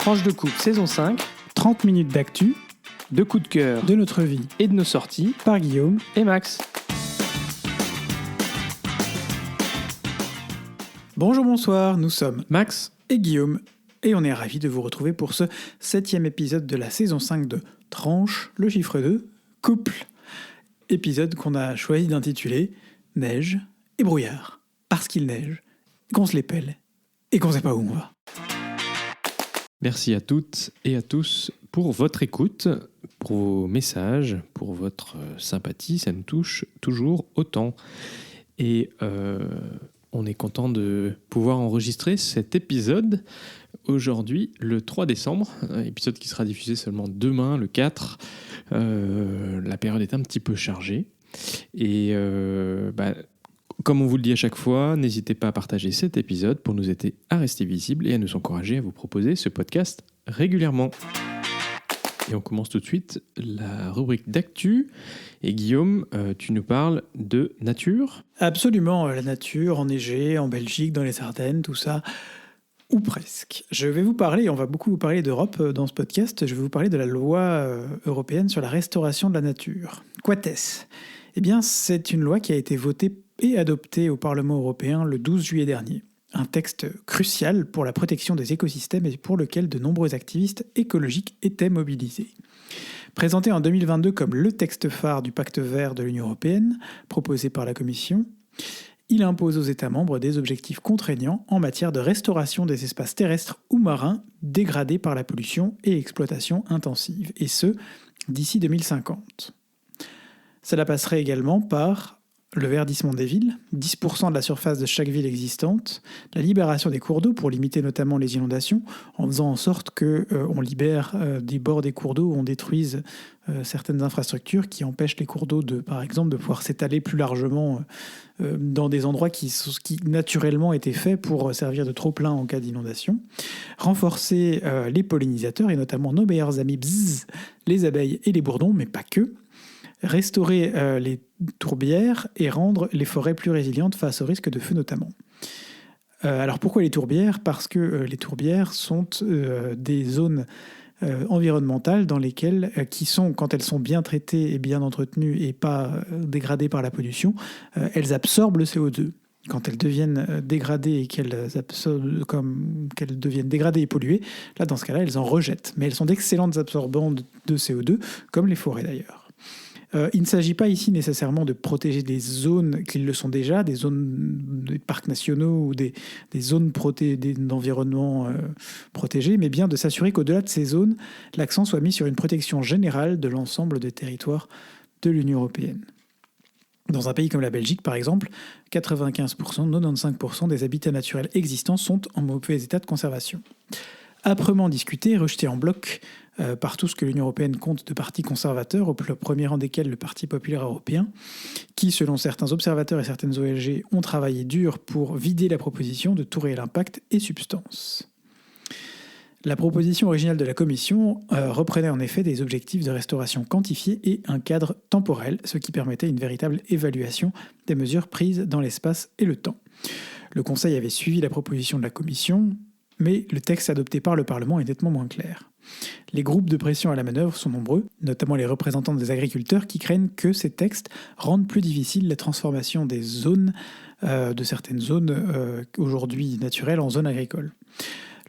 Tranche de coupe saison 5, 30 minutes d'actu, de coups de cœur de notre vie, et de nos sorties par Guillaume et Max. Bonjour, bonsoir, nous sommes Max et Guillaume, et on est ravis de vous retrouver pour ce 7e épisode de la saison 5 de Tranche, le chiffre 2, couple. Épisode qu'on a choisi d'intituler Neige et brouillard. Parce qu'il neige, qu'on se les pèle, et qu'on sait pas où on va. Merci à toutes et à tous pour votre écoute, pour vos messages, pour votre sympathie, ça nous touche toujours autant. Et on est content de pouvoir enregistrer cet épisode aujourd'hui, le 3 décembre, un épisode qui sera diffusé seulement demain, le 4. La période est un petit peu chargée. Et comme on vous le dit à chaque fois, n'hésitez pas à partager cet épisode pour nous aider à rester visibles et à nous encourager à vous proposer ce podcast régulièrement. Et on commence tout de suite la rubrique d'actu. Et Guillaume, tu nous parles de nature ? Absolument, la nature, enneigée, en Belgique, dans les Ardennes, tout ça, ou presque. Je vais vous parler, on va beaucoup vous parler d'Europe dans ce podcast, je vais vous parler de la loi européenne sur la restauration de la nature. Quates ? Eh bien, c'est une loi qui a été votée et adoptée au Parlement européen le 12 juillet dernier. Un texte crucial pour la protection des écosystèmes et pour lequel de nombreux activistes écologiques étaient mobilisés. Présenté en 2022 comme le texte phare du pacte vert de l'Union européenne, proposé par la Commission, il impose aux États membres des objectifs contraignants en matière de restauration des espaces terrestres ou marins dégradés par la pollution et exploitation intensive, et ce, d'ici 2050. Cela passerait également par le verdissement des villes, 10% de la surface de chaque ville existante, la libération des cours d'eau pour limiter notamment les inondations, en faisant en sorte qu'on libère des bords des cours d'eau, on détruise certaines infrastructures qui empêchent les cours d'eau, par exemple, de pouvoir s'étaler plus largement dans des endroits qui naturellement étaient faits pour servir de trop-plein en cas d'inondation. Renforcer les pollinisateurs, et notamment nos meilleurs amis, les abeilles et les bourdons, mais pas que. Restaurer les tourbières et rendre les forêts plus résilientes face au risque de feu notamment. Alors pourquoi les tourbières ? Parce que les tourbières sont des zones environnementales dans lesquelles, qui sont, quand elles sont bien traitées et bien entretenues et pas dégradées par la pollution, elles absorbent le CO2. Quand elles deviennent dégradées et qu'elles deviennent dégradées et polluées, là dans ce cas-là, elles en rejettent. Mais elles sont d'excellentes absorbantes de CO2, comme les forêts d'ailleurs. Il ne s'agit pas ici nécessairement de protéger des zones qui le sont déjà, des zones des parcs nationaux ou des zones d'environnement protégées, mais bien de s'assurer qu'au-delà de ces zones, l'accent soit mis sur une protection générale de l'ensemble des territoires de l'Union européenne. Dans un pays comme la Belgique, par exemple, 95%, 95% des habitats naturels existants sont en mauvais état de conservation. Âprement discuté, rejeté en bloc par tout ce que l'Union européenne compte de partis conservateurs, au premier rang desquels le Parti populaire européen, qui, selon certains observateurs et certaines ONG, ont travaillé dur pour vider la proposition de tout réel impact et substance. La proposition originale de la Commission reprenait en effet des objectifs de restauration quantifiés et un cadre temporel, ce qui permettait une véritable évaluation des mesures prises dans l'espace et le temps. Le Conseil avait suivi la proposition de la Commission, mais le texte adopté par le Parlement est nettement moins clair. Les groupes de pression à la manœuvre sont nombreux, notamment les représentants des agriculteurs qui craignent que ces textes rendent plus difficile la transformation des zones, de certaines zones aujourd'hui naturelles en zones agricoles.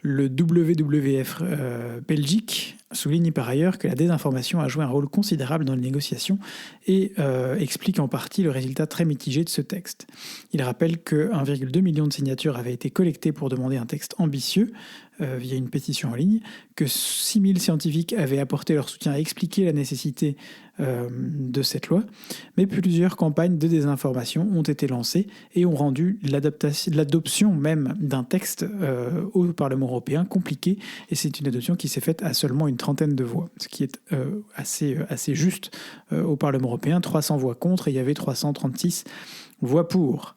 Le WWF Belgique souligne par ailleurs que la désinformation a joué un rôle considérable dans les négociations et explique en partie le résultat très mitigé de ce texte. Il rappelle que 1,2 million de signatures avaient été collectées pour demander un texte ambitieux via une pétition en ligne, que 6000 scientifiques avaient apporté leur soutien à expliquer la nécessité de cette loi, mais plusieurs campagnes de désinformation ont été lancées et ont rendu l'adoption même d'un texte au Parlement européen compliqué, et c'est une adoption qui s'est faite à seulement une 30aine de voix, ce qui est assez juste au Parlement européen. 300 voix contre et il y avait 336 voix pour.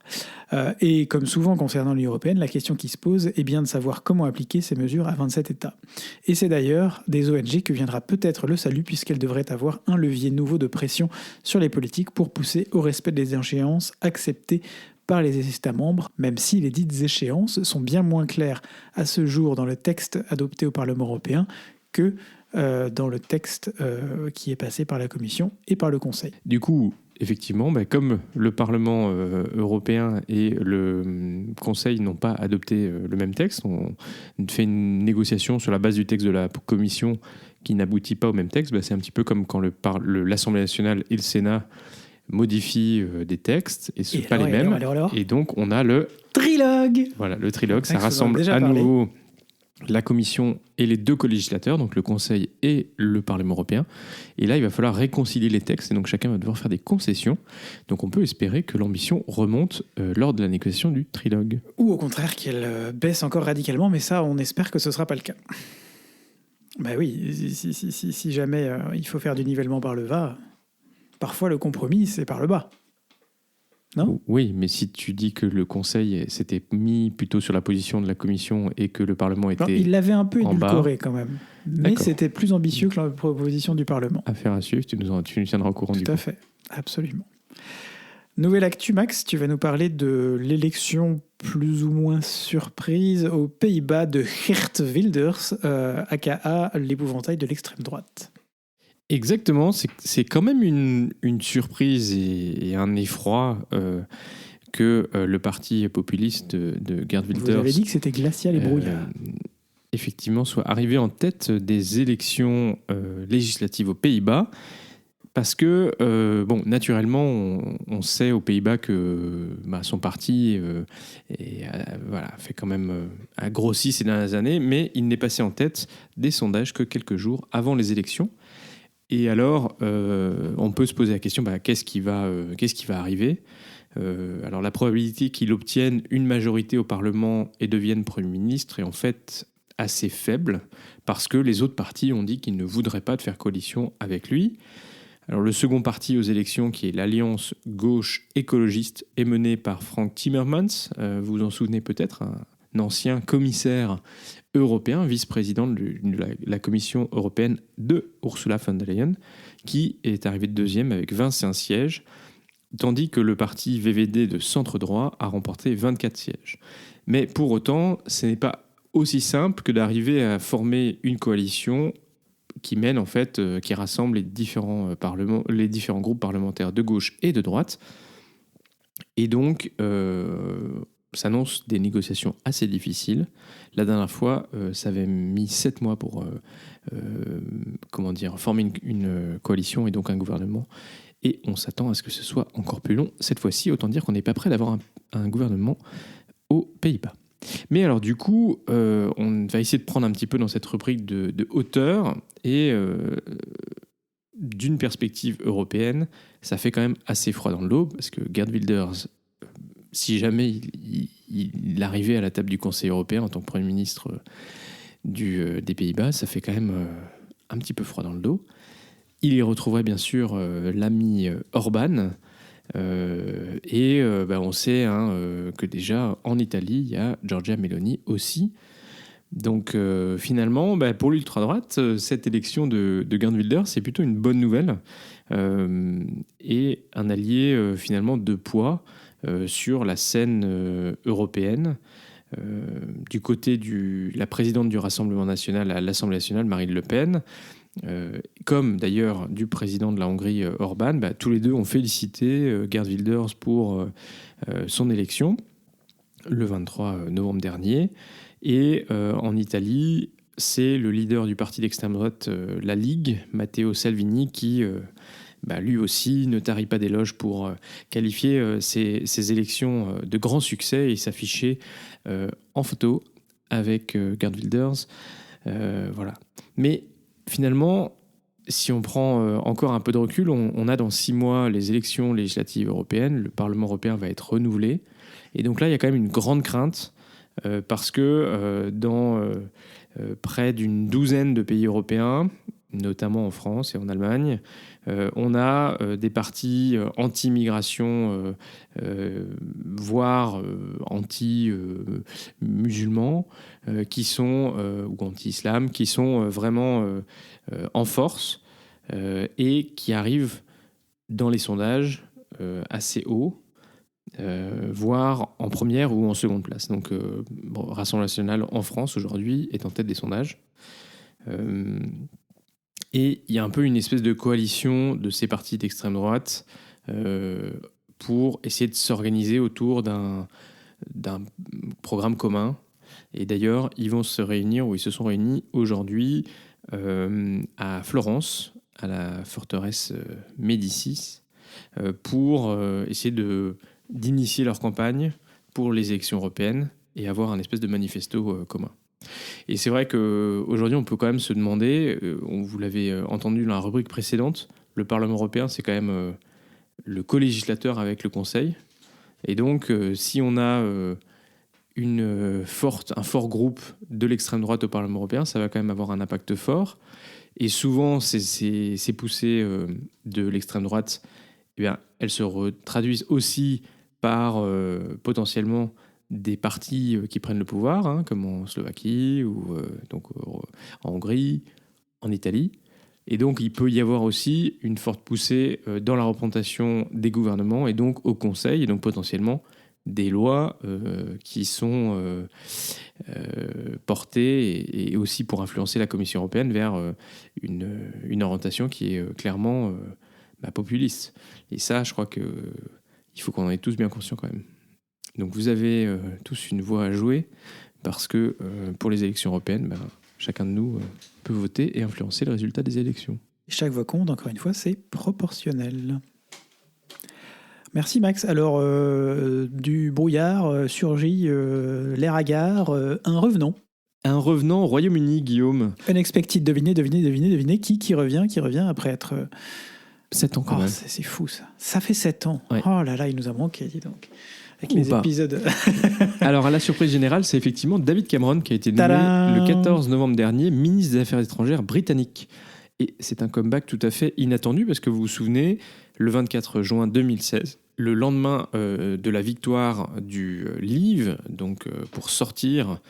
Et comme souvent concernant l'Union européenne, la question qui se pose est bien de savoir comment appliquer ces mesures à 27 États. Et c'est d'ailleurs des ONG que viendra peut-être le salut, puisqu'elles devraient avoir un levier nouveau de pression sur les politiques pour pousser au respect des échéances acceptées par les États membres, même si les dites échéances sont bien moins claires à ce jour dans le texte adopté au Parlement européen que dans le texte qui est passé par la Commission et par le Conseil. Du coup, effectivement, comme le Parlement européen et le Conseil n'ont pas adopté le même texte, on fait une négociation sur la base du texte de la Commission qui n'aboutit pas au même texte. C'est un petit peu comme quand l'Assemblée nationale et le Sénat modifient des textes et ce ne sont pas les mêmes. Alors. Et donc, on a le trilogue. Voilà, le trilogue, ça rassemble à nouveau la Commission et les deux co-législateurs, donc le Conseil et le Parlement européen. Et là, il va falloir réconcilier les textes, et donc chacun va devoir faire des concessions. Donc on peut espérer que l'ambition remonte lors de la négociation du trilogue. Ou au contraire qu'elle baisse encore radicalement, mais ça, on espère que ce ne sera pas le cas. Oui, si jamais il faut faire du nivellement par le bas, parfois le compromis, c'est par le bas. Non ? Oui, mais si tu dis que le Conseil s'était mis plutôt sur la position de la Commission et que le Parlement était il l'avait un peu édulcoré bas, quand même. Mais c'était plus ambitieux que la proposition du Parlement. Affaire à suivre, tu nous tiendras au courant du coup. Tout à fait, absolument. Nouvelle actu, Max, tu vas nous parler de l'élection plus ou moins surprise aux Pays-Bas de Geert Wilders, aka l'épouvantail de l'extrême droite. Exactement, c'est quand même une surprise et un effroi que le parti populiste de Geert Wilders... Vous avez dit que c'était glacial et brouillard. Effectivement, soit arrivé en tête des élections législatives aux Pays-Bas, parce que, naturellement, on sait aux Pays-Bas que son parti fait quand même a grossi ces dernières années, mais il n'est passé en tête des sondages que quelques jours avant les élections. Et alors, on peut se poser la question, qu'est-ce qui va arriver ? Alors, la probabilité qu'il obtienne une majorité au Parlement et devienne Premier ministre est en fait assez faible, parce que les autres partis ont dit qu'ils ne voudraient pas de faire coalition avec lui. Alors, le second parti aux élections, qui est l'Alliance gauche écologiste, est mené par Frank Timmermans. Vous vous en souvenez peut-être, un ancien commissaire européen, vice-président de la Commission européenne de Ursula von der Leyen, qui est arrivé deuxième avec 25 sièges, tandis que le parti VVD de centre-droit a remporté 24 sièges. Mais pour autant, ce n'est pas aussi simple que d'arriver à former une coalition qui mène en fait, qui rassemble les différents groupes parlementaires de gauche et de droite. Et donc, s'annoncent des négociations assez difficiles. La dernière fois, ça avait mis 7 mois pour former une coalition et donc un gouvernement. Et on s'attend à ce que ce soit encore plus long cette fois-ci. Autant dire qu'on n'est pas prêt d'avoir un gouvernement aux Pays-Bas. Mais alors du coup, on va essayer de prendre un petit peu dans cette rubrique de hauteur. Et d'une perspective européenne, ça fait quand même assez froid dans le dos, parce que Geert Wilders, si jamais il arrivait à la table du Conseil européen en tant que Premier ministre des Pays-Bas, ça fait quand même un petit peu froid dans le dos. Il y retrouverait bien sûr l'ami Orban, on sait que déjà en Italie, il y a Giorgia Meloni aussi. Donc finalement, pour l'ultra-droite, cette élection de Geert Wilders, c'est plutôt une bonne nouvelle et un allié finalement de poids sur la scène européenne. Du côté de la présidente du Rassemblement national à l'Assemblée nationale, Marine Le Pen, comme d'ailleurs du président de la Hongrie, Orban, tous les deux ont félicité Geert Wilders pour son élection le 23 novembre dernier. Et en Italie, c'est le leader du parti d'extrême droite, la Ligue, Matteo Salvini, qui lui aussi ne tarit pas d'éloges pour qualifier ces élections de grand succès et s'afficher en photo avec Geert Wilders. Voilà. Mais finalement, si on prend encore un peu de recul, on a dans 6 mois les élections législatives européennes, le Parlement européen va être renouvelé. Et donc là, il y a quand même une grande crainte parce que dans près d'une douzaine de pays européens, notamment en France et en Allemagne, on a des partis anti-immigration, voire anti-musulmans, qui sont, ou anti-islam, qui sont vraiment en force et qui arrivent dans les sondages assez haut. voire en première ou en seconde place. Donc, Rassemblement national en France aujourd'hui est en tête des sondages. Et il y a un peu une espèce de coalition de ces partis d'extrême droite pour essayer de s'organiser autour d'un programme commun. Et d'ailleurs, ils vont se réunir, ou ils se sont réunis aujourd'hui à Florence, à la forteresse Médicis, pour essayer d'initier leur campagne pour les élections européennes et avoir un espèce de manifesto commun. Et c'est vrai qu'aujourd'hui, on peut quand même se demander, vous l'avez entendu dans la rubrique précédente, le Parlement européen, c'est quand même le co-législateur avec le Conseil. Et donc, si on a un fort groupe de l'extrême droite au Parlement européen, ça va quand même avoir un impact fort. Et souvent, ces poussées de l'extrême droite, eh bien, elles se traduisent aussi par potentiellement des partis qui prennent le pouvoir, hein, comme en Slovaquie ou en Hongrie, en Italie. Et donc, il peut y avoir aussi une forte poussée dans la représentation des gouvernements et donc au Conseil, et donc potentiellement des lois qui sont portées et aussi pour influencer la Commission européenne vers une orientation qui est clairement populiste. Et ça, je crois qu'il faut qu'on en ait tous bien conscients quand même. Donc vous avez tous une voix à jouer parce que pour les élections européennes, chacun de nous peut voter et influencer le résultat des élections. Chaque voix compte, encore une fois, c'est proportionnel. Merci Max. Alors, du brouillard surgit l'air hagard, un revenant. Un revenant au Royaume-Uni, Guillaume. Unexpected, devinez, qui revient après être... 7 ans quand même. C'est fou ça. Ça fait 7 ans. Ouais. Oh là là, il nous a manqué, dis donc. Avec les épisodes. Alors, à la surprise générale, c'est effectivement David Cameron qui a été nommé le 14 novembre dernier ministre des Affaires étrangères britannique. Et c'est un comeback tout à fait inattendu parce que vous vous souvenez, le 24 juin 2016, le lendemain de la victoire du Leave, donc pour sortir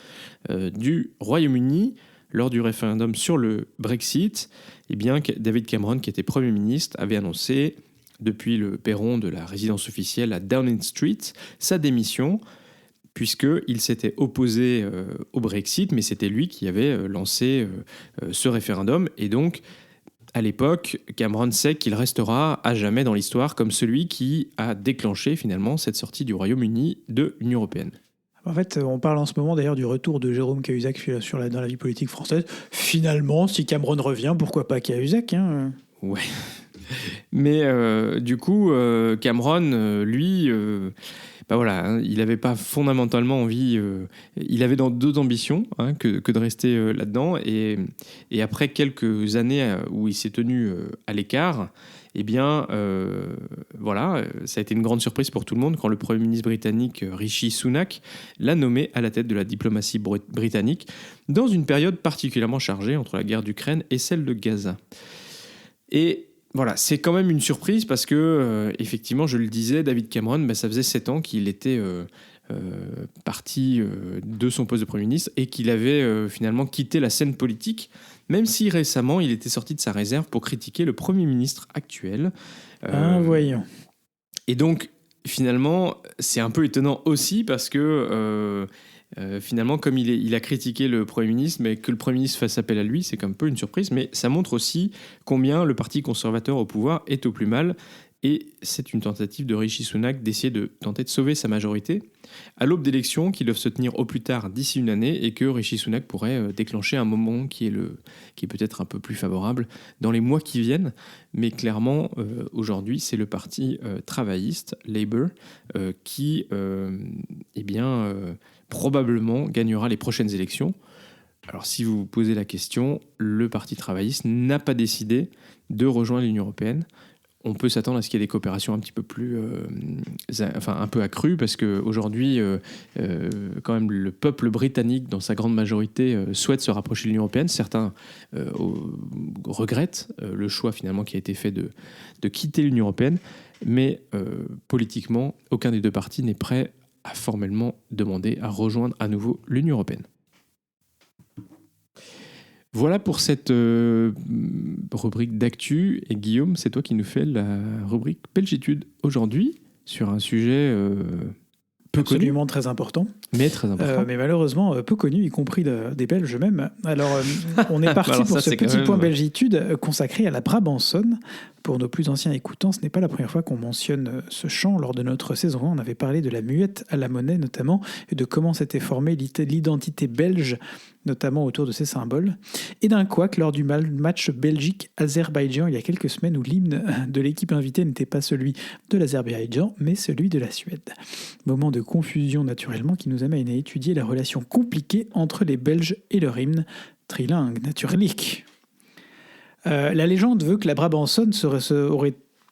du Royaume-Uni, lors du référendum sur le Brexit, eh bien, David Cameron, qui était Premier ministre, avait annoncé depuis le perron de la résidence officielle à Downing Street sa démission, puisqu'il s'était opposé au Brexit, mais c'était lui qui avait lancé ce référendum. Et donc, à l'époque, Cameron sait qu'il restera à jamais dans l'histoire comme celui qui a déclenché finalement cette sortie du Royaume-Uni de l'Union européenne. En fait, on parle en ce moment d'ailleurs du retour de Jérôme Cahuzac dans la vie politique française. Finalement, si Cameron revient, pourquoi pas Cahuzac, hein ? Ouais. Mais du coup, Cameron, lui, il n'avait pas fondamentalement envie. Il avait d'autres ambitions que de rester là-dedans. Et après quelques années où il s'est tenu à l'écart, eh bien, ça a été une grande surprise pour tout le monde quand le Premier ministre britannique Rishi Sunak l'a nommé à la tête de la diplomatie britannique dans une période particulièrement chargée entre la guerre d'Ukraine et celle de Gaza. Et voilà, c'est quand même une surprise parce que, effectivement, je le disais, David Cameron, ça faisait 7 ans qu'il était parti de son poste de Premier ministre et qu'il avait finalement quitté la scène politique, même si récemment, il était sorti de sa réserve pour critiquer le Premier ministre actuel. Voyons. Et donc, finalement, c'est un peu étonnant aussi parce que... finalement, comme il a critiqué le Premier ministre, mais que le Premier ministre fasse appel à lui, c'est un peu une surprise, mais ça montre aussi combien le Parti conservateur au pouvoir est au plus mal. Et c'est une tentative de Rishi Sunak d'essayer de tenter de sauver sa majorité à l'aube d'élections qui doivent se tenir au plus tard d'ici une année et que Rishi Sunak pourrait déclencher un moment qui est peut-être un peu plus favorable dans les mois qui viennent. Mais clairement, aujourd'hui, c'est le parti travailliste, Labour, qui probablement gagnera les prochaines élections. Alors si vous vous posez la question, le Parti travailliste n'a pas décidé de rejoindre l'Union européenne. On peut s'attendre à ce qu'il y ait des coopérations un petit peu plus, un peu accrues, parce qu'aujourd'hui, quand même, le peuple britannique, dans sa grande majorité, souhaite se rapprocher de l'Union européenne. Certains regrettent le choix finalement qui a été fait de quitter l'Union européenne, mais politiquement, aucun des deux partis n'est prêt à formellement demander à rejoindre à nouveau l'Union européenne. Voilà pour cette rubrique d'actu. Et Guillaume, c'est toi qui nous fais la rubrique Belgitude aujourd'hui. sur un sujet peu connu, absolument très important. mais très important. Mais malheureusement peu connu, y compris des Belges eux-mêmes. Alors, on est parti Alors pour ça, ce c'est quand petit même- point belgitude consacré à la Brabançonne. Pour nos plus anciens écoutants, ce n'est pas la première fois qu'on mentionne ce chant. Lors de notre saison 1, on avait parlé de la muette à la monnaie notamment, et de comment s'était formée l'identité belge, notamment autour de ces symboles. Et d'un couac lors du match Belgique-Azerbaïdjan il y a quelques semaines, où l'hymne de l'équipe invitée n'était pas celui de l'Azerbaïdjan, mais celui de la Suède. Moment de confusion naturellement qui nous amène à étudier la relation compliquée entre les Belges et leur hymne, trilingue, naturlich. La légende veut que la Brabançonne se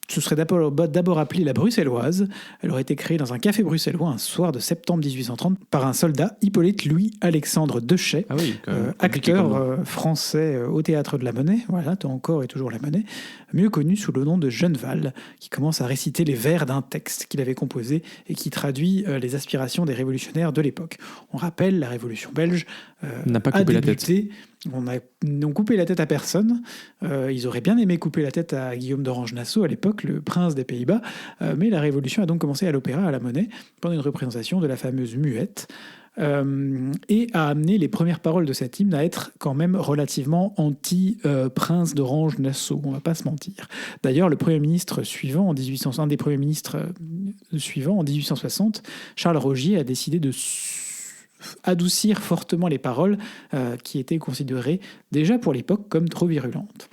serait d'abord appelée la Bruxelloise. Elle aurait été créée dans un café bruxellois un soir de septembre 1830 par un soldat, Hippolyte Louis-Alexandre Dechet, Ah oui, quand même compliqué comme nom. acteur français au Théâtre de la Monnaie, voilà, encore et toujours la Monnaie, mieux connu sous le nom de Genneval, qui commence à réciter les vers d'un texte qu'il avait composé et qui traduit les aspirations des révolutionnaires de l'époque. On rappelle, la Révolution belge n'a pas a coupé la débuté. N'ont coupé la tête à personne. Ils auraient bien aimé couper la tête à Guillaume d'Orange-Nassau à l'époque, le prince des Pays-Bas. Mais la Révolution a donc commencé à l'Opéra, à la Monnaie, pendant une représentation de la fameuse muette. Et a amené les premières paroles de cet hymne à être quand même relativement anti-prince d'Orange-Nassau, on va pas se mentir. D'ailleurs, le premier ministre suivant, un des premiers ministres suivants, en 1860, Charles Rogier a décidé de adoucir fortement les paroles qui étaient considérées déjà pour l'époque comme trop virulentes.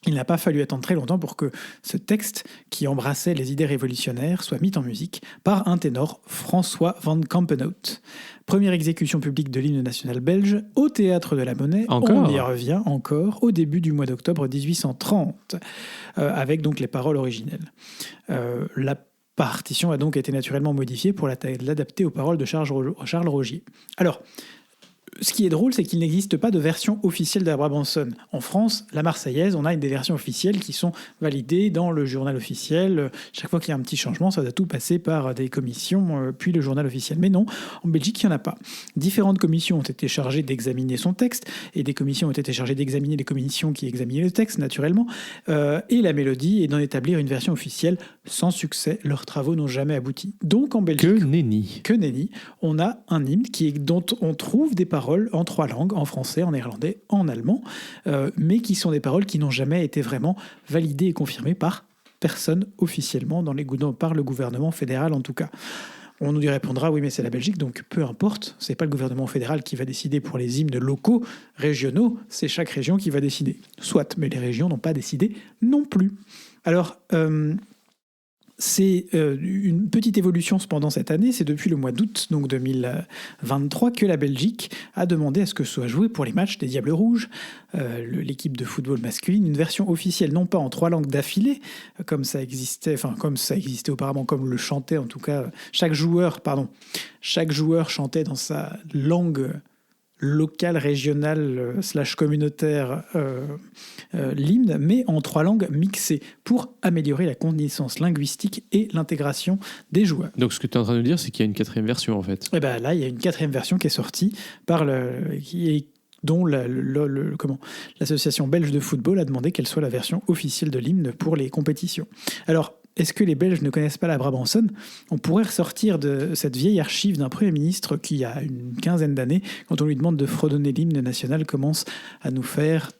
Il n'a pas fallu attendre très longtemps pour que ce texte, qui embrassait les idées révolutionnaires, soit mis en musique par un ténor, François van Campenhout. Première exécution publique de l'hymne national belge au Théâtre de la Monnaie. Encore ? On y revient encore au début du mois d'octobre 1830, avec donc les paroles originelles. La partition a donc été naturellement modifiée pour l'adapter aux paroles de Charles Rogier. Alors, ce qui est drôle, c'est qu'il n'existe pas de version officielle de la Brabançonne. En France, la Marseillaise, on a des versions officielles qui sont validées dans le journal officiel. Chaque fois qu'il y a un petit changement, ça doit tout passer par des commissions, puis le journal officiel. Mais non, en Belgique, il n'y en a pas. Différentes commissions ont été chargées d'examiner son texte, et des commissions ont été chargées d'examiner les commissions qui examinaient le texte, naturellement, et la mélodie, et d'en établir une version officielle. Sans succès, leurs travaux n'ont jamais abouti. Donc en Belgique, que nenni, on a un hymne dont on trouve des paroles en 3 langues, en français, en néerlandais, en allemand, mais qui sont des paroles qui n'ont jamais été vraiment validées et confirmées par personne officiellement, par le gouvernement fédéral en tout cas. On nous y répondra, oui mais c'est la Belgique, donc peu importe, c'est pas le gouvernement fédéral qui va décider pour les hymnes locaux, régionaux, c'est chaque région qui va décider. Soit, mais les régions n'ont pas décidé non plus. Alors, c'est une petite évolution cependant cette année. C'est depuis le mois d'août donc 2023 que la Belgique a demandé à ce que soit joué pour les matchs des Diables Rouges, l'équipe de football masculine, une version officielle non pas en 3 langues d'affilée, comme ça existait auparavant, comme le chantait en tout cas chaque joueur chantait dans sa langue locale, régionale, /communautaire l'hymne, mais en 3 langues mixées pour améliorer la connaissance linguistique et l'intégration des joueurs. Donc ce que tu es en train de dire, c'est qu'il y a une 4e version en fait. Et ben là, il y a une 4e version qui est sortie dont l'association belge de football a demandé qu'elle soit la version officielle de l'hymne pour les compétitions. Alors, est-ce que les Belges ne connaissent pas la Brabançonne ? On pourrait ressortir de cette vieille archive d'un Premier ministre qui, il y a une quinzaine d'années, quand on lui demande de fredonner l'hymne national, commence à nous faire...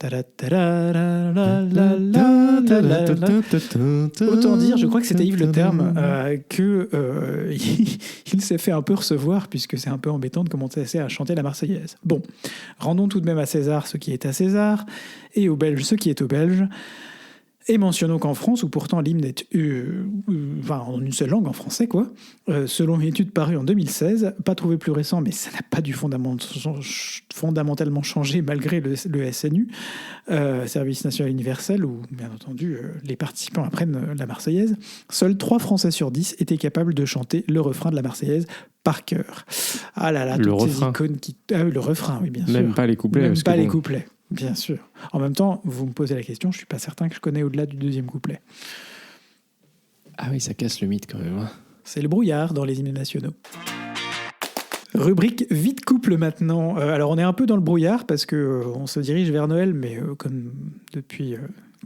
Autant dire, je crois que c'était Yves Le Terme, qu'il s'est fait un peu recevoir, puisque c'est un peu embêtant de commencer à chanter la Marseillaise. Bon, rendons tout de même à César ce qui est à César, et aux Belges ce qui est aux Belges. Et mentionnons qu'en France, où pourtant l'hymne est en une seule langue, en français, quoi, selon une étude parue en 2016, pas trouvé plus récent, mais ça n'a pas dû fondamentalement changer malgré le SNU, Service National Universel, où bien entendu les participants apprennent la Marseillaise, seuls 3 Français sur 10 étaient capables de chanter le refrain de la Marseillaise par cœur. Ah là là, toutes ces icônes qui... Ah oui, le refrain, oui, bien sûr. Même pas les couplets. Même pas les couplets. Bien sûr. En même temps, vous me posez la question, je ne suis pas certain que je connais au-delà du 2e couplet. Ah oui, ça casse le mythe quand même. Hein. C'est le brouillard dans les hymnes nationaux. Rubrique vite couple maintenant. Alors on est un peu dans le brouillard parce qu'on se dirige vers Noël, mais comme depuis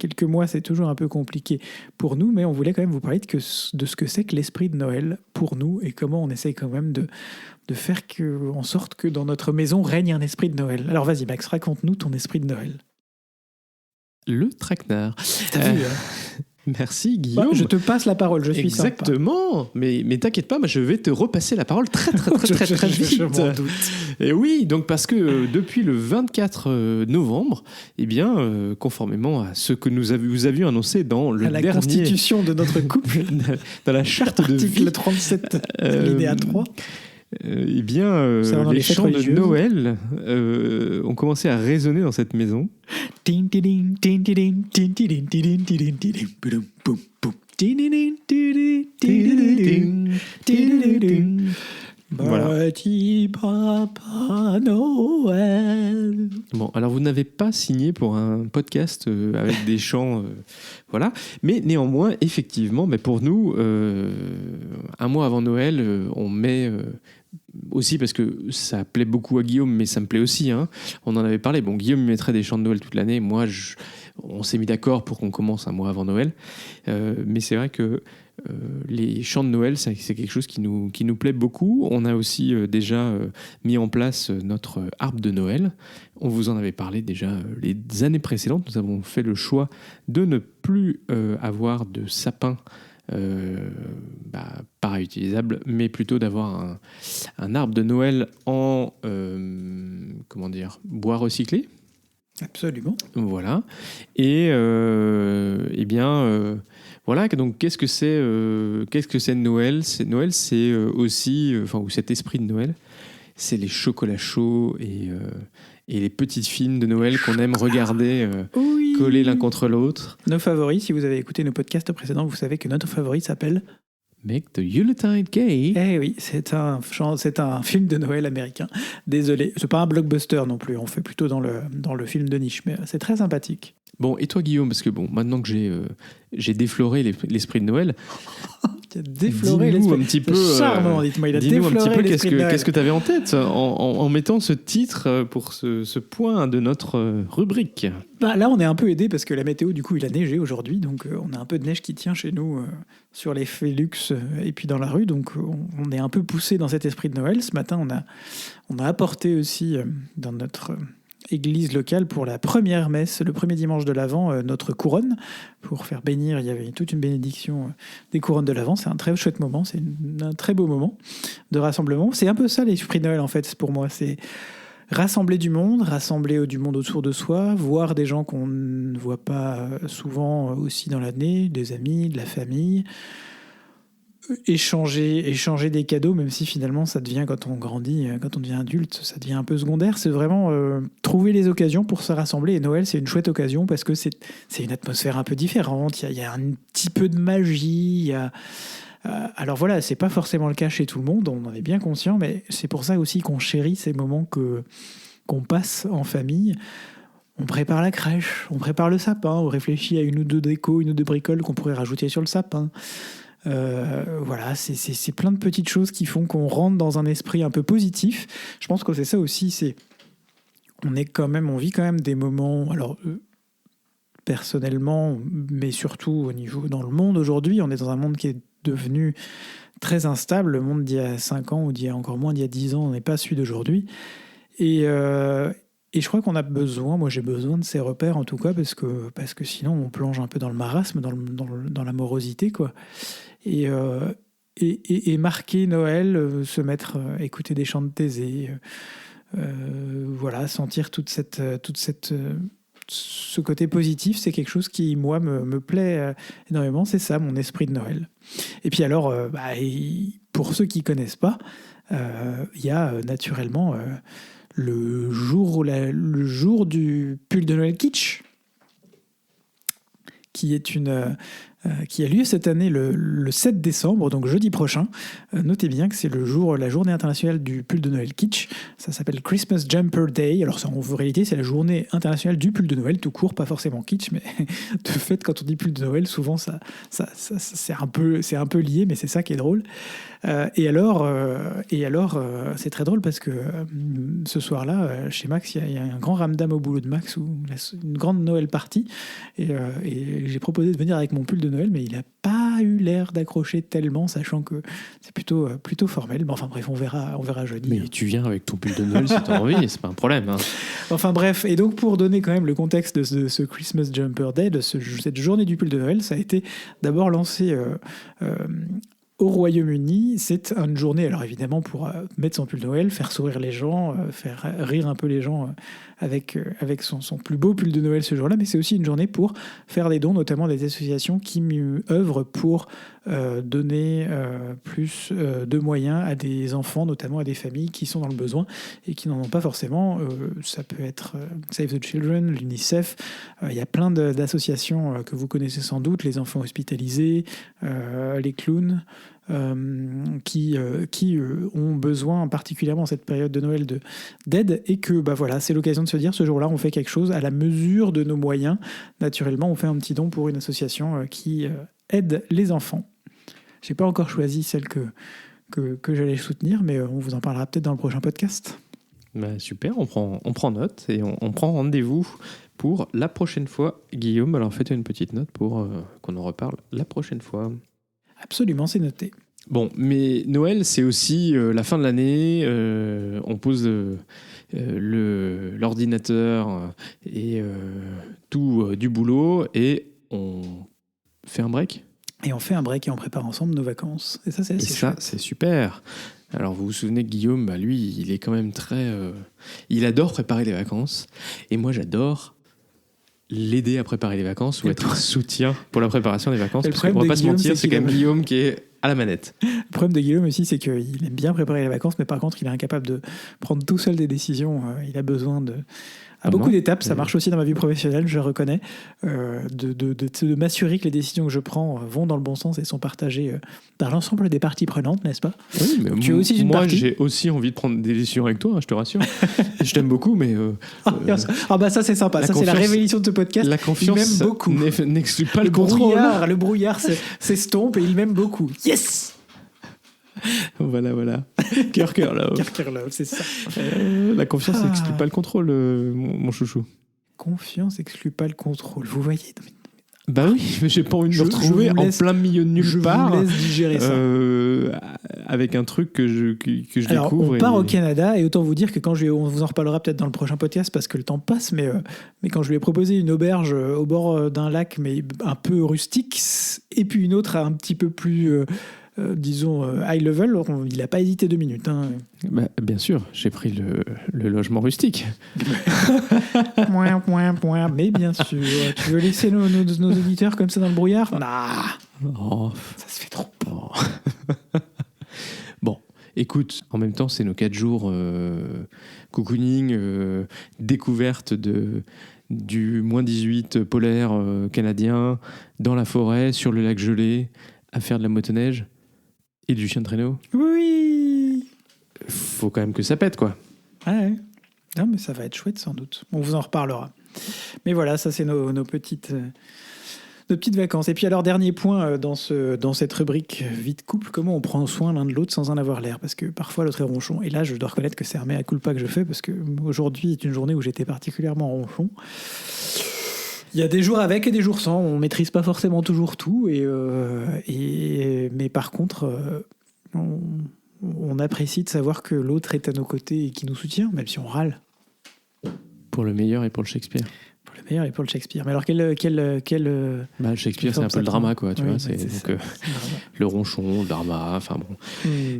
quelques mois, c'est toujours un peu compliqué pour nous, mais on voulait quand même vous parler de ce que c'est que l'esprit de Noël pour nous et comment on essaye quand même de faire en sorte que dans notre maison règne un esprit de Noël. Alors vas-y Max, raconte-nous ton esprit de Noël. Le traquenard. T'as vu, hein Merci Guillaume. Je te passe la parole, je suis Exactement. sympa. Mais t'inquiète pas, moi, je vais te repasser la parole très vite. Je m'en doute. Et oui, donc parce que depuis le 24 novembre, eh bien, conformément à ce que vous avions annoncé dans le dernier... constitution de notre couple, dans la charte de vie. Article 37, alinéa 3. Eh bien, les chants de Noël ont commencé à résonner dans cette maison. Voilà. Petit Papa Noël. Bon, alors vous n'avez pas signé pour un podcast avec des chants, voilà. Mais néanmoins, effectivement, mais pour nous, un mois avant Noël, on met aussi parce que ça plaît beaucoup à Guillaume, mais ça me plaît aussi. Hein. On en avait parlé. Bon, Guillaume mettrait des chants de Noël toute l'année. Moi, on s'est mis d'accord pour qu'on commence un mois avant Noël. Mais c'est vrai que les chants de Noël, c'est quelque chose qui nous plaît beaucoup. On a aussi déjà mis en place notre arbre de Noël. On vous en avait parlé déjà les années précédentes. Nous avons fait le choix de ne plus avoir de sapin pas réutilisable, mais plutôt d'avoir un arbre de Noël en bois recyclé. Absolument. Voilà. Et voilà. Donc qu'est-ce que c'est Noël ? Noël, c'est aussi, ou cet esprit de Noël, c'est les chocolats chauds et les petites films de Noël qu'on aime regarder collés l'un contre l'autre. Nos favoris, si vous avez écouté nos podcasts précédents, vous savez que notre favori s'appelle Make the Yuletide Gay. Eh oui, c'est un film de Noël américain. Désolé, c'est pas un blockbuster non plus, on fait plutôt dans le film de niche, mais c'est très sympathique. Bon, et toi Guillaume, parce que maintenant que j'ai défloré l'esprit de Noël, défloré dis-nous un petit peu, charmant, dites-moi, il a défloré l'esprit de Noël. Qu'est-ce que tu avais en tête en mettant ce titre pour ce point de notre rubrique ? Là, on est un peu aidé parce que la météo, du coup, il a neigé aujourd'hui, donc on a un peu de neige qui tient chez nous sur les Félux et puis dans la rue, donc on est un peu poussé dans cet esprit de Noël. Ce matin, on a apporté aussi dans notre église locale pour la première messe, le premier dimanche de l'Avent, notre couronne pour faire bénir. Il y avait toute une bénédiction des couronnes de l'Avent. C'est un très chouette moment, c'est un très beau moment de rassemblement. C'est un peu ça l'esprit de Noël en fait pour moi, c'est rassembler du monde autour de soi, voir des gens qu'on ne voit pas souvent aussi dans l'année, des amis, de la famille, échanger des cadeaux, même si finalement ça devient, quand on grandit, quand on devient adulte, ça devient un peu secondaire. C'est vraiment trouver les occasions pour se rassembler. Et Noël, c'est une chouette occasion parce que c'est une atmosphère un peu différente. Il y a un petit peu de magie. Alors voilà, c'est pas forcément le cas chez tout le monde, on en est bien conscient, mais c'est pour ça aussi qu'on chérit ces moments qu'on passe en famille. On prépare la crèche, on prépare le sapin, on réfléchit à une ou deux décos, une ou deux bricoles qu'on pourrait rajouter sur le sapin. Voilà, c'est plein de petites choses qui font qu'on rentre dans un esprit un peu positif. Je pense que c'est ça aussi, on vit quand même des moments, alors personnellement, mais surtout dans le monde aujourd'hui, on est dans un monde qui est devenu très instable. Le monde d'il y a 5 ans ou d'il y a encore moins d'il y a 10 ans n'est pas celui d'aujourd'hui. Et je crois qu'on a besoin, moi j'ai besoin de ces repères en tout cas, parce que sinon on plonge un peu dans le marasme, dans la morosité, quoi. Et marquer Noël, se mettre, écouter des chants de Thésée, voilà, sentir toute cette ce côté positif, c'est quelque chose qui, moi, me plaît énormément. C'est ça, mon esprit de Noël. Et puis alors, pour ceux qui ne connaissent pas, il y a naturellement le jour du pull de Noël kitsch, qui est qui a lieu cette année le 7 décembre, donc jeudi prochain. Notez bien que c'est la journée internationale du pull de Noël kitsch. Ça s'appelle Christmas Jumper Day. Alors en réalité, c'est la journée internationale du pull de Noël, tout court, pas forcément kitsch, mais de fait, quand on dit pull de Noël, souvent ça c'est un peu lié, mais c'est ça qui est drôle. Et alors, c'est très drôle parce que ce soir-là, chez Max, il y a un grand ramdam au boulot de Max, une grande Noël party. Et j'ai proposé de venir avec mon pull de Noël, mais il n'a pas eu l'air d'accrocher tellement, sachant que c'est plutôt formel. Mais enfin bref, on verra jeudi. Mais tu viens avec ton pull de Noël si tu as envie, c'est pas un problème. Hein. Enfin bref, et donc pour donner quand même le contexte de ce Christmas Jumper Day, de cette journée du pull de Noël, ça a été d'abord lancé au Royaume-Uni. C'est une journée, alors évidemment, pour mettre son pull de Noël, faire sourire les gens, faire rire un peu les gens avec son plus beau pull de Noël ce jour-là, mais c'est aussi une journée pour faire des dons, notamment des associations qui œuvrent pour donner plus de moyens à des enfants, notamment à des familles qui sont dans le besoin et qui n'en ont pas forcément. Ça peut être Save the Children, l'UNICEF, il y a plein d'associations que vous connaissez sans doute, les enfants hospitalisés, les clowns, qui ont besoin, particulièrement en cette période de Noël, d'aide, et que voilà, c'est l'occasion de se dire, ce jour-là, on fait quelque chose à la mesure de nos moyens. Naturellement, on fait un petit don pour une association qui aide les enfants. Je n'ai pas encore choisi celle que j'allais soutenir, mais on vous en parlera peut-être dans le prochain podcast. Bah, super, on prend note et on prend rendez-vous pour la prochaine fois. Guillaume, alors faites une petite note pour qu'on en reparle la prochaine fois. Absolument, c'est noté. Bon, mais Noël, c'est aussi la fin de l'année. On pose l'ordinateur et tout du boulot et on fait un break. Et on fait un break et on prépare ensemble nos vacances. Et ça, c'est assez chouette. C'est super. Alors, vous vous souvenez que Guillaume, lui, il est quand même très... il adore préparer les vacances. Et moi, j'adore l'aider à préparer les vacances ou être un soutien pour la préparation des vacances. Parce qu'on va pas se mentir, c'est quand même Guillaume qui est à la manette. Le problème de Guillaume aussi, c'est qu'il aime bien préparer les vacances, mais par contre, il est incapable de prendre tout seul des décisions. Il a besoin beaucoup d'étapes. Ça marche aussi dans ma vie professionnelle, je le reconnais. De m'assurer que les décisions que je prends vont dans le bon sens et sont partagées par l'ensemble des parties prenantes, n'est-ce pas? Oui, mais tu es aussi une partie. Moi, j'ai aussi envie de prendre des décisions avec toi, je te rassure. Je t'aime beaucoup, mais... ça, c'est sympa. Ça, c'est la révélation de ce podcast. La confiance il m'aime beaucoup. N'exclut pas le contrôle. Le brouillard s'estompe et il m'aime beaucoup. Yes! Voilà. Cœur love. Cœur love, c'est ça. La confiance n'exclut pas le contrôle, mon chouchou. Confiance n'exclut pas le contrôle. Vous voyez? Bah oui, mais j'ai pas envie de me retrouver en plein milieu de nulle part. Je vous laisse digérer ça. Avec un truc que je Alors, découvre. On part au Canada, et autant vous dire que on vous en reparlera peut-être dans le prochain podcast parce que le temps passe, mais quand je lui ai proposé une auberge au bord d'un lac, mais un peu rustique, et puis une autre un petit peu plus... disons high level, il n'a pas hésité 2 minutes. Hein. Bah, bien sûr, j'ai pris le logement rustique. Mais bien sûr, tu veux laisser nos auditeurs comme ça dans le brouillard? Oh. Ça se fait trop. Oh. Bon, écoute, en même temps, c'est nos 4 jours cocooning, découverte du moins 18 polaire canadien, dans la forêt, sur le lac gelé, à faire de la motoneige. Et du chien de traîneau. Oui. Faut quand même que ça pète, quoi. Ouais. Non, mais ça va être chouette, sans doute. On vous en reparlera. Mais voilà, ça, c'est nos petites vacances. Et puis, alors, dernier point dans cette rubrique vie de couple, comment on prend soin l'un de l'autre sans en avoir l'air? Parce que parfois, l'autre est ronchon. Et là, je dois reconnaître que c'est un mea culpa que je fais, parce que aujourd'hui est une journée où j'étais particulièrement ronchon. Il y a des jours avec et des jours sans. On ne maîtrise pas forcément toujours tout. Mais par contre, on apprécie de savoir que l'autre est à nos côtés et qui nous soutient, même si on râle. Pour le meilleur et pour le Shakespeare. Pour le meilleur et pour le Shakespeare. Mais alors, le Shakespeare, c'est un peu le drama, quoi. Tu vois, le ronchon, le drama, enfin bon.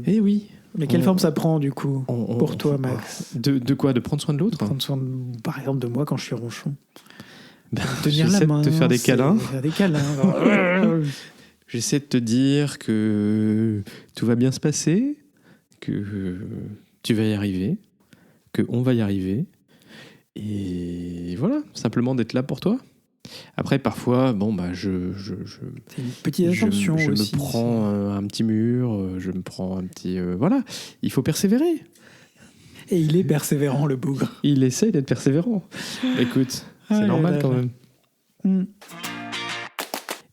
Et oui. Mais quelle forme ça prend, du coup, pour toi, Max? De quoi? De prendre soin de l'autre? De prendre soin, par exemple, de moi quand je suis ronchon. Tenir la main, de te faire des câlins. J'essaie de te dire que tout va bien se passer, que tu vas y arriver, qu'on va y arriver. Et voilà, simplement d'être là pour toi. Après, parfois, C'est une petite attention je aussi. me prends un petit mur, je me prends un petit... voilà, il faut persévérer. Et il est persévérant, le bougre. Il essaye d'être persévérant. Écoute, c'est normal quand même.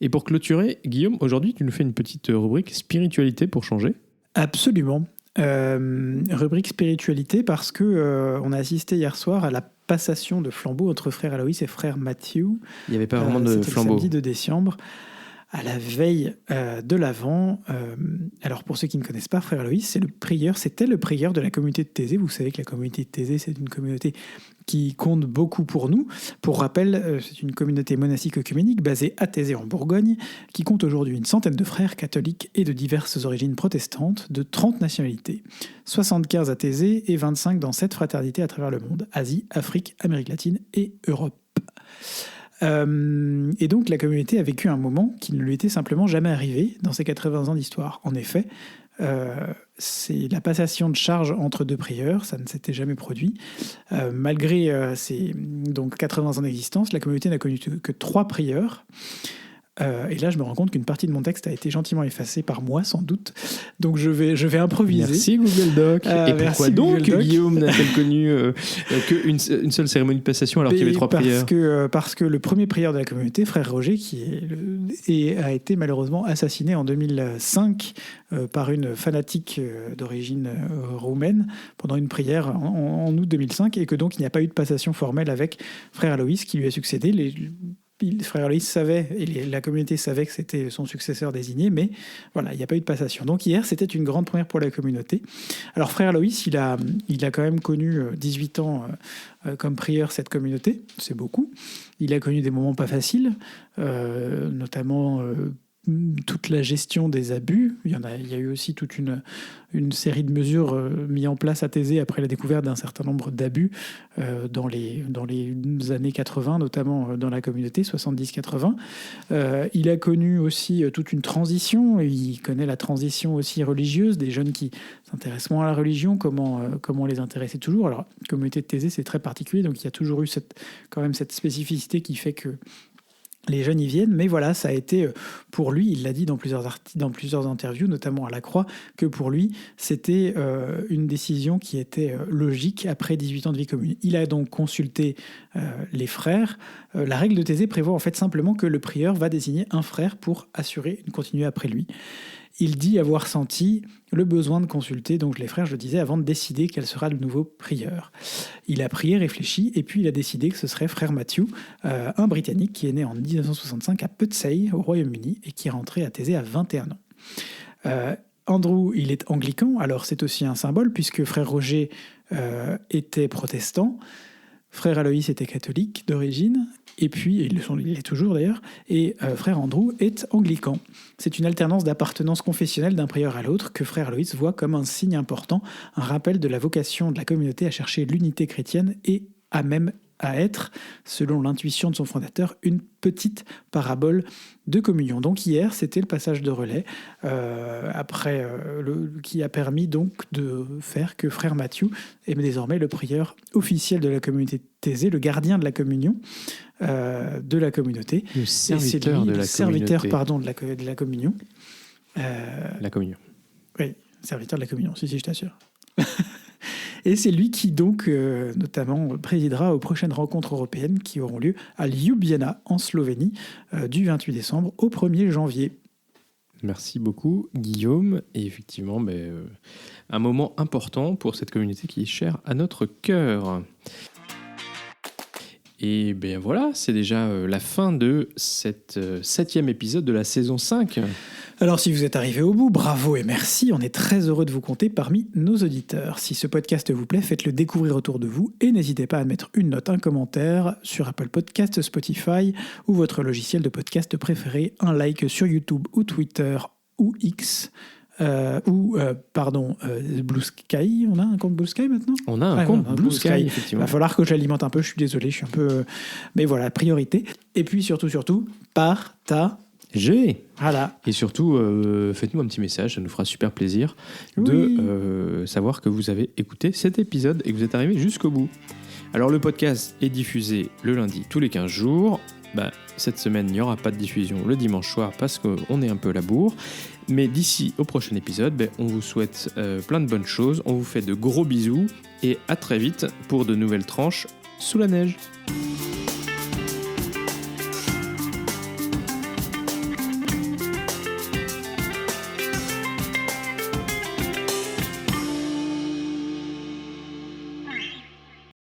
Et pour clôturer, Guillaume, aujourd'hui, tu nous fais une petite rubrique spiritualité pour changer. Absolument. Rubrique spiritualité parce que on a assisté hier soir à la passation de flambeau entre frère Aloïs et frère Matthew. Il n'y avait pas vraiment de C'était flambeau. le samedi de décembre, à la veille de l'Avent. Alors pour ceux qui ne connaissent pas, frère Aloïs, c'était le prieur de la communauté de Thésée. Vous savez que la communauté de Thésée, c'est une communauté qui compte beaucoup pour nous. Pour rappel, c'est une communauté monastique œcuménique basée à Thésée en Bourgogne, qui compte aujourd'hui une centaine de frères catholiques et de diverses origines protestantes, de 30 nationalités. 75 à Thésée et 25 dans 7 fraternités à travers le monde, Asie, Afrique, Amérique latine et Europe. Et donc la communauté a vécu un moment qui ne lui était simplement jamais arrivé dans ses 80 ans d'histoire. En effet, c'est la passation de charge entre deux prieurs, ça ne s'était jamais produit. Malgré ses donc 80 ans d'existence, la communauté n'a connu que 3 prieurs. Et là, je me rends compte qu'une partie de mon texte a été gentiment effacée par moi, sans doute. Donc, je vais improviser. Merci Google Doc. Et pourquoi donc Guillaume n'a-t-elle connu qu'une seule cérémonie de passation alors qu'il y avait 3 prieurs ? Parce que le premier prieur de la communauté, frère Roger, a été malheureusement assassiné en 2005 par une fanatique d'origine roumaine pendant une prière en août 2005, et que donc il n'y a pas eu de passation formelle avec frère Aloïs qui lui a succédé. Frère Aloïs savait, et la communauté savait que c'était son successeur désigné, mais voilà, il n'y a pas eu de passation. Donc hier, c'était une grande première pour la communauté. Alors frère Aloïs, il a quand même connu 18 ans comme prieur cette communauté, c'est beaucoup. Il a connu des moments pas faciles, notamment toute la gestion des abus. Il y a eu aussi toute une série de mesures mises en place à Thésée après la découverte d'un certain nombre d'abus dans les années 80, notamment dans la communauté, 70-80. Il a connu aussi toute une transition, et il connaît la transition aussi religieuse, des jeunes qui s'intéressent moins à la religion, comment les intéresser toujours. Alors, la communauté de Thésée, c'est très particulier, donc il y a toujours eu quand même cette spécificité qui fait que les jeunes y viennent, mais voilà, ça a été pour lui, il l'a dit dans plusieurs interviews, notamment à La Croix, que pour lui, c'était une décision qui était logique après 18 ans de vie commune. Il a donc consulté les frères. La règle de Thésée prévoit en fait simplement que le prieur va désigner un frère pour assurer une continuité après lui. Il dit avoir senti le besoin de consulter donc les frères, je le disais, avant de décider quel sera le nouveau prieur. Il a prié, réfléchi, et puis il a décidé que ce serait frère Matthew, un Britannique qui est né en 1965 à Pudsey, au Royaume-Uni, et qui est rentré à Thésée à 21 ans. Andrew, il est anglican, alors c'est aussi un symbole, puisque frère Roger était protestant, frère Aloïs était catholique d'origine, et puis, il est toujours d'ailleurs, et frère Andrew est anglican. C'est une alternance d'appartenance confessionnelle d'un prieur à l'autre que frère Aloïs voit comme un signe important, un rappel de la vocation de la communauté à chercher l'unité chrétienne et à être, selon l'intuition de son fondateur, une petite parabole de communion. Donc hier, c'était le passage de relais, qui a permis donc de faire que frère Matthew est désormais le prieur officiel de la communauté de Thésée, le gardien de la communion de la communauté. Le serviteur de la serviteur, communauté. de la communion. La communion. Oui, serviteur de la communion, si, je t'assure. Et c'est lui qui, donc, notamment, présidera aux prochaines rencontres européennes qui auront lieu à Ljubljana, en Slovénie, du 28 décembre au 1er janvier. Merci beaucoup, Guillaume. Et effectivement, un moment important pour cette communauté qui est chère à notre cœur. Et bien voilà, c'est déjà la fin de cet 7e épisode de la saison 5. Alors si vous êtes arrivé au bout, bravo et merci, on est très heureux de vous compter parmi nos auditeurs. Si ce podcast vous plaît, faites-le découvrir autour de vous et n'hésitez pas à mettre une note, un commentaire sur Apple Podcasts, Spotify ou votre logiciel de podcast préféré, un like sur YouTube ou Twitter ou X. Blue Sky. On a un compte Blue Sky maintenant ? On a un compte Blue Sky, effectivement. Il va falloir que j'alimente un peu, je suis désolé, je suis un peu... Mais voilà, priorité. Et puis surtout, partagez. Voilà. Et surtout, faites-nous un petit message, ça nous fera super plaisir de savoir que vous avez écouté cet épisode et que vous êtes arrivé jusqu'au bout. Alors le podcast est diffusé le lundi tous les 15 jours. cette semaine, il n'y aura pas de diffusion le dimanche soir parce qu'on est un peu à la bourre. Mais d'ici au prochain épisode, on vous souhaite plein de bonnes choses. On vous fait de gros bisous et à très vite pour de nouvelles tranches sous la neige.